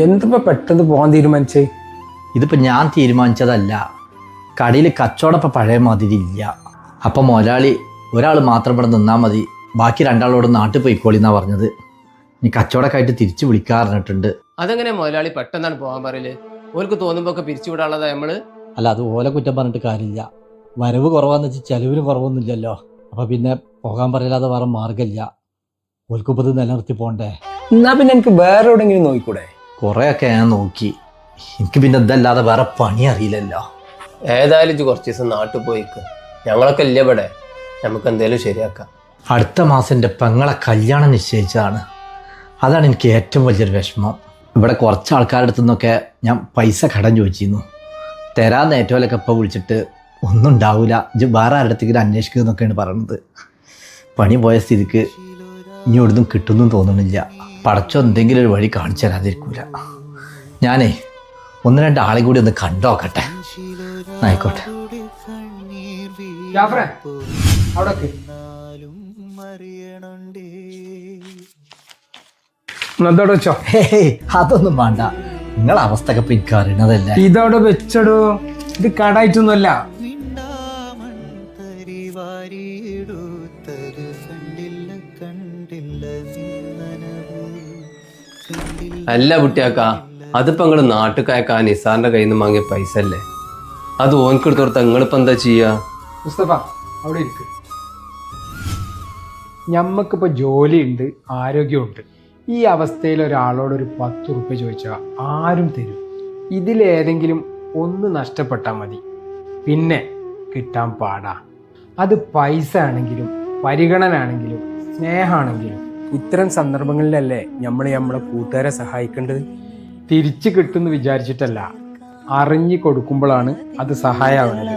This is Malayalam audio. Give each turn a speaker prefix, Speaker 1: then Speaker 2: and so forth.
Speaker 1: എന്തിപ്പോ പെട്ടെന്ന് പോകാൻ തീരുമാനിച്ചേ?
Speaker 2: ഇതിപ്പോൾ ഞാൻ തീരുമാനിച്ചതല്ല. കടയിൽ കച്ചവടം പഴയ മാതിരി ഇല്ല. അപ്പം മുതലാളി ഒരാൾ മാത്രം ഇവിടെ നിന്നാൽ മതി, ബാക്കി രണ്ടാളോട് നാട്ടിൽ പോയിക്കോളി എന്നാണ് പറഞ്ഞത്. ഇനി കച്ചവടമൊക്കെ ആയിട്ട് തിരിച്ചു വിളിക്കാറിഞ്ഞിട്ടുണ്ട്.
Speaker 3: അതെങ്ങനെ മുതലാളി പെട്ടെന്നാണ് പോകാൻ പറയല്? ഓർക്ക് തോന്നുമ്പോ ഒക്കെ പിരിച്ചു വിടാനുള്ളതാ നമ്മള്.
Speaker 2: അല്ല, അത് ഓലെ കുറ്റം പറഞ്ഞിട്ട് കാര്യമില്ല. വരവ് കുറവാന്ന് വെച്ചാൽ ചെലവിന് കുറവൊന്നുമില്ലല്ലോ. അപ്പം പിന്നെ പോകാൻ പറയലാതെ വേറെ മാർഗമില്ല. ഓൽക്കിപ്പോൾ ഇത് നിലനിർത്തി പോകണ്ടേ.
Speaker 1: എന്നാ പിന്നെ എനിക്ക് വേറെ എവിടെയെങ്കിലും നോക്കിക്കൂടെ?
Speaker 2: കുറേയൊക്കെ ഞാൻ നോക്കി, എനിക്ക് പിന്നെ ഇതല്ലാതെ വേറെ പണി അറിയില്ലല്ലോ.
Speaker 3: ഏതായാലും ഇജ്ജ് കുറച്ച് ദിവസം നാട്ടിൽ പോയിക്ക്. ഞങ്ങളൊക്കെ ഇല്ല ഇവിടെ, നമുക്ക് എന്തേലും ശരിയാക്കാം.
Speaker 2: അടുത്ത മാസം എൻ്റെ പെങ്ങളെ കല്യാണം നിശ്ചയിച്ചതാണ്. അതാണ് എനിക്ക് ഏറ്റവും വലിയൊരു വിഷമം. ഇവിടെ കുറച്ച് ആൾക്കാരുടെ അടുത്തു നിന്നൊക്കെ ഞാൻ പൈസ കടം ചോദിച്ചിരുന്നു. തരാൻ ഏറ്റവുമൊക്കെ ഇപ്പോൾ വിളിച്ചിട്ട് ഒന്നും ഉണ്ടാവില്ല, ഇത് വേറെ ആരുടെ അടുത്തേക്ക് അന്വേഷിക്കുക എന്നൊക്കെയാണ് പറയുന്നത്. പണി പോയ സ്ഥിതിക്ക് ഇനി ഒന്നും കിട്ടുമെന്നും തോന്നുന്നില്ല. പടച്ചോ എന്തെങ്കിലും ഒരു വഴി കാണിച്ചു തരാതിരിക്കൂല. ഞാനേ ഒന്ന് രണ്ട് ആളെ കൂടി ഒന്ന് കണ്ടോക്കട്ടെ. ആയിക്കോട്ടെ.
Speaker 1: വെച്ചോ.
Speaker 2: അതൊന്നും വേണ്ട, നിങ്ങളെ അവസ്ഥ ഒക്കെ എനിക്ക് അറിയണതല്ലേ.
Speaker 1: ഇതവിടെ വെച്ചടോ, ഇത് കടായിട്ടൊന്നുമല്ല.
Speaker 3: അല്ല കുട്ടിയാക്കാ, അതിപ്പോ നിങ്ങള് നാട്ടുകായക്കാ നിസാറിന്റെ കയ്യിൽ നിന്ന് വാങ്ങിയ പൈസ അല്ലേ? അത് ഓൻക്ക് എടുത്ത് കൊടുത്താൽ നിങ്ങളിപ്പോ എന്താ ചെയ്യാ?
Speaker 1: മുസ്തഫ അവിടെ ഇരിക്ക്. ഞമ്മക്കിപ്പോ ജോലിയുണ്ട്, ആരോഗ്യമുണ്ട്. ഈ അവസ്ഥയിൽ ഒരാളോട് ഒരു 10 ഉറുപ്പ്യ ചോദിച്ചാൽ ആരും തരും. ഇതിലേതെങ്കിലും ഒന്ന് നഷ്ടപ്പെട്ടാൽ മതി, പിന്നെ കിട്ടാൻ പാടാ. അത് പൈസ ആണെങ്കിലും പരിഗണന ആണെങ്കിലും സ്നേഹമാണെങ്കിലും ഇത്തരം സന്ദർഭങ്ങളിലല്ലേ നമ്മളെ കൂട്ടുകാരെ സഹായിക്കേണ്ടത്. തിരിച്ചു കിട്ടുമെന്ന് വിചാരിച്ചിട്ടല്ല, അറിഞ്ഞു കൊടുക്കുമ്പോഴാണ് അത് സഹായമാവുന്നത്.